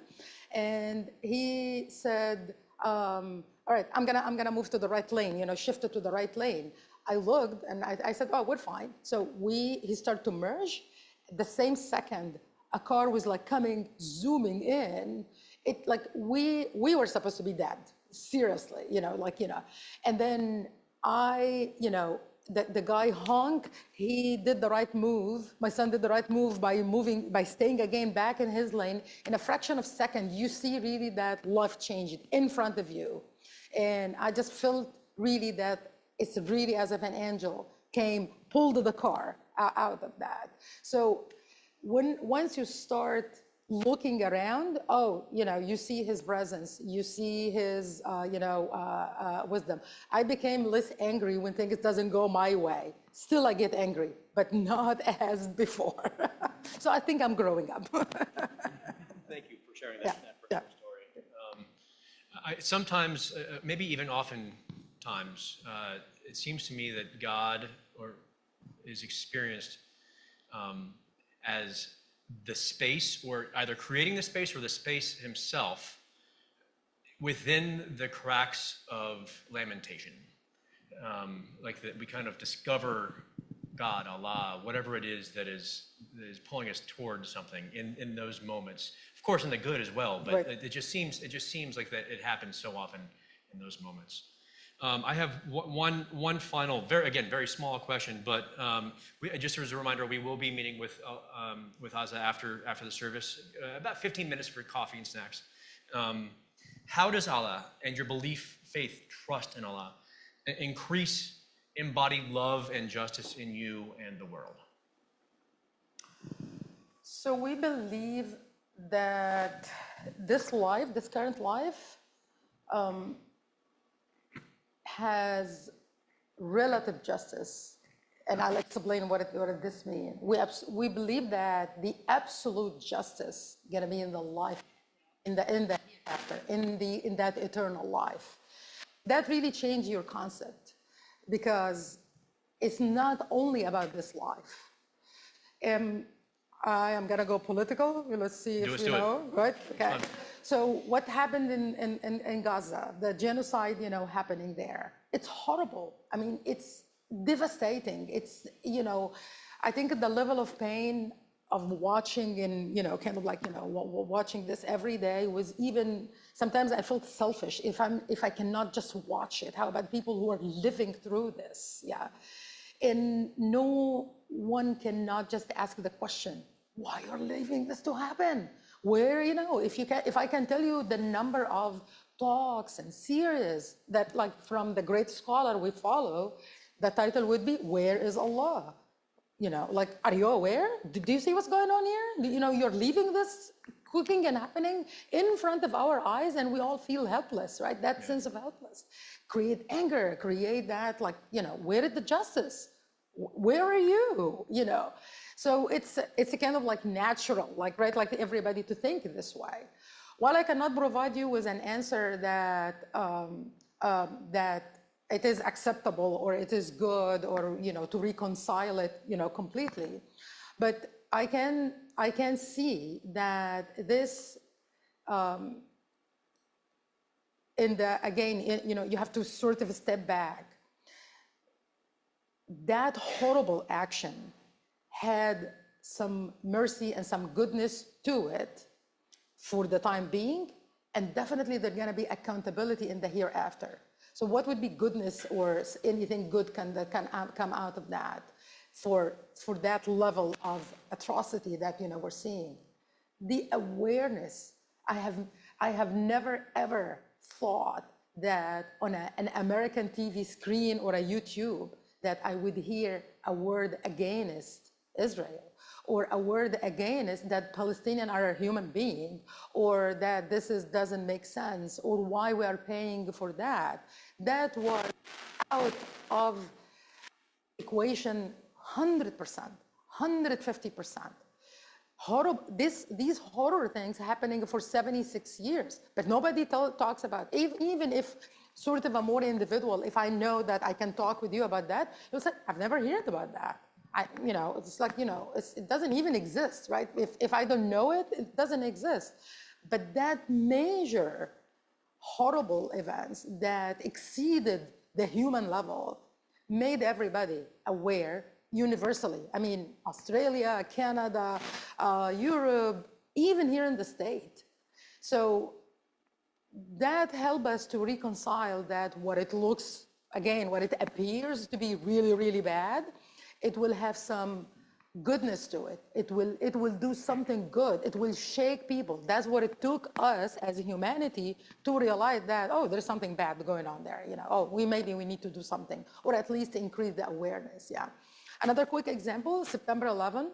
and he said, all right, I'm gonna move to the right lane, shift it to the right lane. I looked and I said, oh, we're fine. So he started to merge. The same second, a car was like coming, zooming in. It like we were supposed to be dead, seriously, And then the guy honked. He did the right move. My son did the right move by staying again back in his lane. In a fraction of a second, you see really that life changed in front of you. And I just felt really that it's really as if an angel came, pulled the car out of that. So once you start looking around, you see his presence, you see his, wisdom. I became less angry when things doesn't go my way. Still, I get angry, but not as before. So I think I'm growing up. Thank you for sharing that personal story. Sometimes, maybe even oftentimes, it seems to me that God is experienced as the space, or either creating the space or the space himself within the cracks of lamentation. Like that we kind of discover God, Allah, whatever it is that is pulling us towards something in those moments. Of course, in the good as well, but Right. it just seems like that it happens so often in those moments. I have one final, very small question, but just as a reminder, we will be meeting with Azza after the service, about 15 minutes for coffee and snacks. How does Allah and your belief, faith, trust in Allah increase embodied love and justice in you and the world? So we believe that this current life, has relative justice, and I'll explain what this means. We believe that the absolute justice gonna be in the life, in the hereafter, in that eternal life. That really changed your concept, because it's not only about this life. I am gonna go political. Let's see if you know. Right? Okay. So what happened in Gaza, the genocide, happening there, it's horrible. I mean, it's devastating. It's, I think the level of pain of watching and, kind of like, watching this every day was even, sometimes I felt selfish if I cannot just watch it. How about people who are living through this? Yeah. And no one cannot just ask the question, why are leaving this to happen? Where, if I can tell you the number of talks and series that, like, from the great scholar we follow, the title would be, Where is Allah? Like, are you aware? Do you see what's going on here? You're leaving this cooking and happening in front of our eyes, and we all feel helpless, right? That sense of helpless. Create anger, create that, like, where is the justice? Where are you? So it's a kind of like natural, like, right, like everybody to think this way. While I cannot provide you with an answer that that it is acceptable or it is good, or to reconcile it completely, but I can see that this you have to sort of step back. That horrible action had some mercy and some goodness to it for the time being, and definitely there's going to be accountability in the hereafter. So what would be goodness or anything good that can come out of that for that level of atrocity that we're seeing? The awareness. I have never ever thought that on an American TV screen or a YouTube that I would hear a word against Israel, or a word against that Palestinians are a human being, or that doesn't make sense, or why we are paying for that. That was out of equation 100%, 150%. Horrible, these horror things happening for 76 years, but nobody talks about it. Even if sort of a more individual, if I know that I can talk with you about that, you'll say, I've never heard about that. It's like, it doesn't even exist, right? If I don't know it, it doesn't exist. But that major horrible events that exceeded the human level made everybody aware universally. I mean, Australia, Canada, Europe, even here in the States. So that helped us to reconcile that what it looks, again, what it appears to be really, really bad, it will have some goodness to it. It will do something good. It will shake people. That's what it took us as humanity to realize that, oh, there's something bad going on there. Maybe we need to do something, or at least increase the awareness. Yeah. Another quick example, September 11.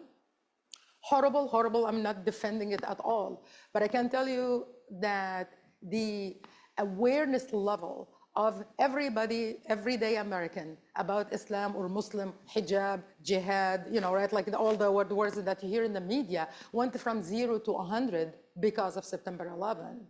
Horrible, horrible. I'm not defending it at all, but I can tell you that the awareness level of everybody, everyday American, about Islam or Muslim, hijab, jihad, right, like all the words that you hear in the media, went from 0 to 100 because of September 11.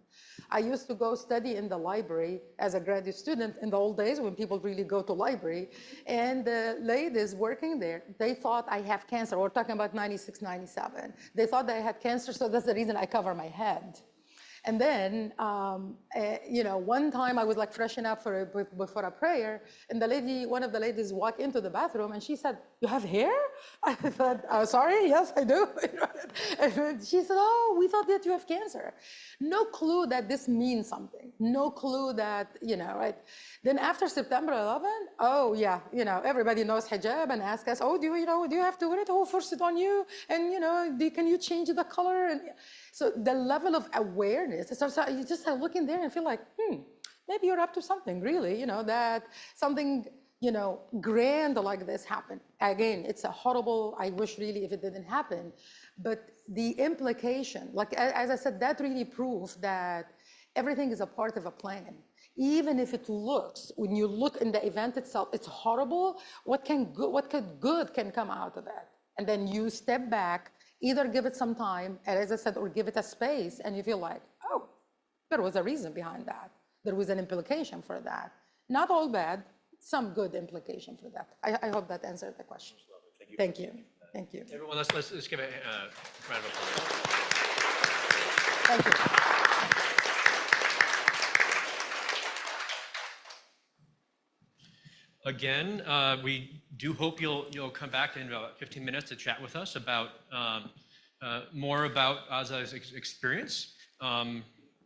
I used to go study in the library as a graduate student in the old days when people really go to library, and the ladies working there, they thought I have cancer. We're talking about 96, 97. They thought that I had cancer, so that's the reason I cover my head. And then, one time I was like freshening up before a prayer, and one of the ladies walked into the bathroom, and she said, "You have hair?" I thought, "Sorry, yes, I do." And she said, "Oh, we thought that you have cancer." No clue that this means something. No clue that, right? Then after September 11, oh yeah, everybody knows hijab and ask us, "Oh, do you have to wear it? Oh, force it on you, and can you change the color?" And so the level of awareness, so you just look in there and feel like, maybe you're up to something, really, that something, grand like this happened. Again, it's a horrible, I wish really if it didn't happen, but the implication, like as I said, that really proves that everything is a part of a plan. Even if it looks, when you look in the event itself, it's horrible, what good can come out of it? And then you step back, either give it some time, as I said, or give it a space, and you feel like, oh, there was a reason behind that. There was an implication for that. Not all bad, some good implication for that. I hope that answered the question. Thank you. Thank you. Everyone, let's give a round of applause. Thank you. Again, we do hope you'll come back in about 15 minutes to chat with us about more about Azza's experience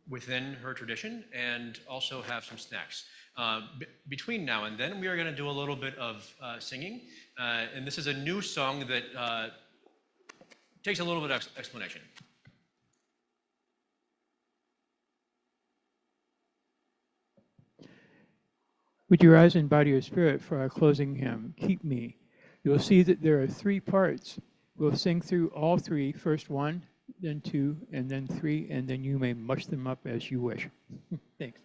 within her tradition, and also have some snacks. Between now and then, we are going to do a little bit of singing, and this is a new song that takes a little bit of explanation. Would you rise in body or spirit for our closing hymn, Keep Me? You'll see that there are 3 parts. We'll sing through all 3, first 1, then 2, and then 3, and then you may mush them up as you wish. Thanks.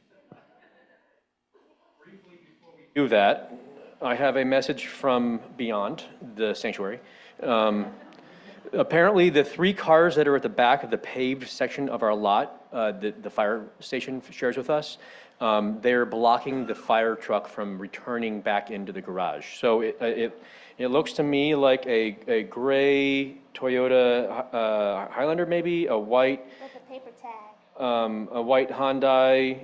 Briefly, before we do that, I have a message from beyond the sanctuary. Apparently, the 3 cars that are at the back of the paved section of our lot, the fire station shares with us, they're blocking the fire truck from returning back into the garage. So it looks to me like a gray Toyota Highlander, maybe a white With a paper tag. a white Hyundai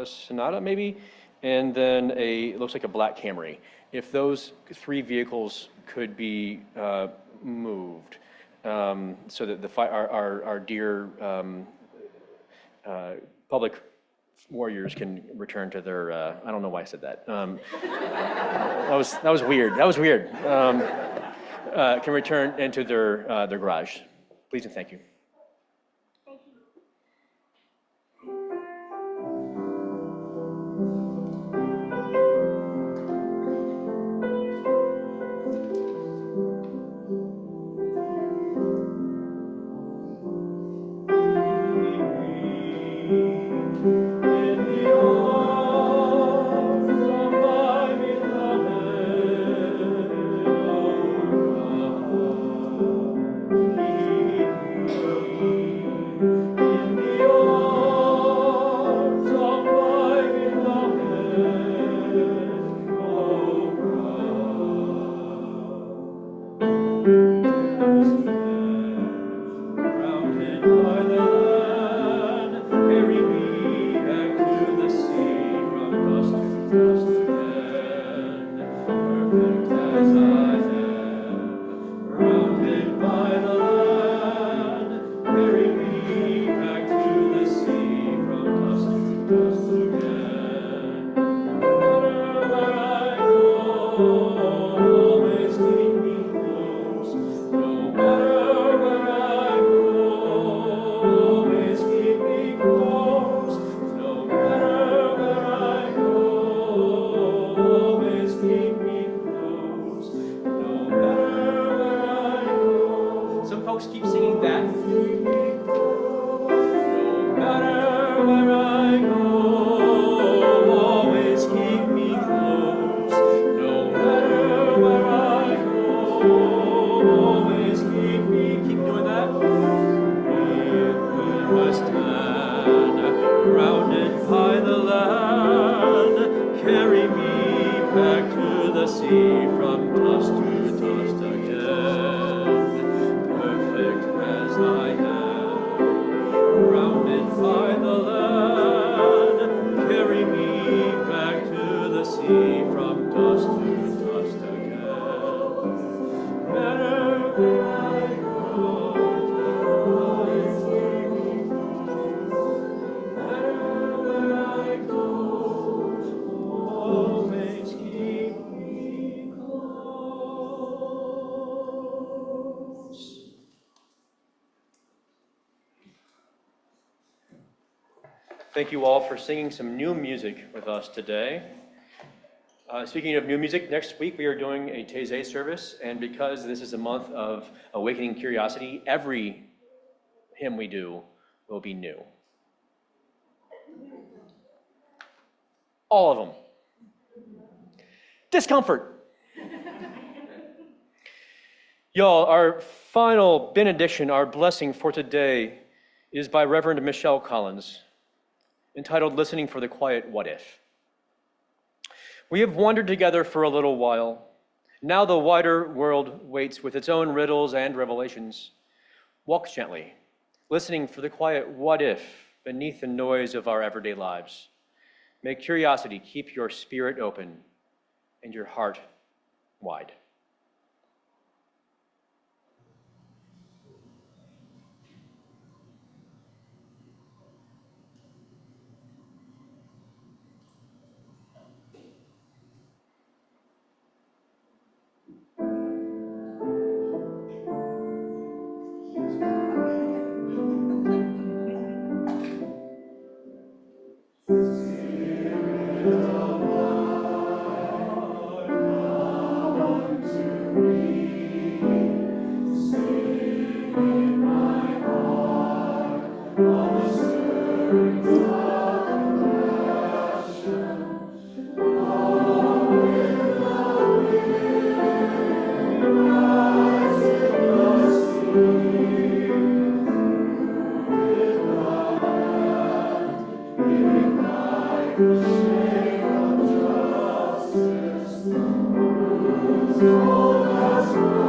Sonata, maybe, and then it looks like a black Camry. If those three vehicles could be moved so that our dear public warriors can return to their, I don't know why I said that. That was weird. That was weird. Can return into their garage. Please and thank you. Thank you all for singing some new music with us today. Speaking of new music, next week we are doing a Taizé service, and because this is a month of awakening curiosity, every hymn we do will be new. All of them. Discomfort. Y'all, our final benediction, our blessing for today is by Reverend Michelle Collins, entitled Listening for the Quiet What If. We have wandered together for a little while. Now the wider world waits with its own riddles and revelations. Walk gently, listening for the quiet what if beneath the noise of our everyday lives. May curiosity keep your spirit open and your heart wide. Told us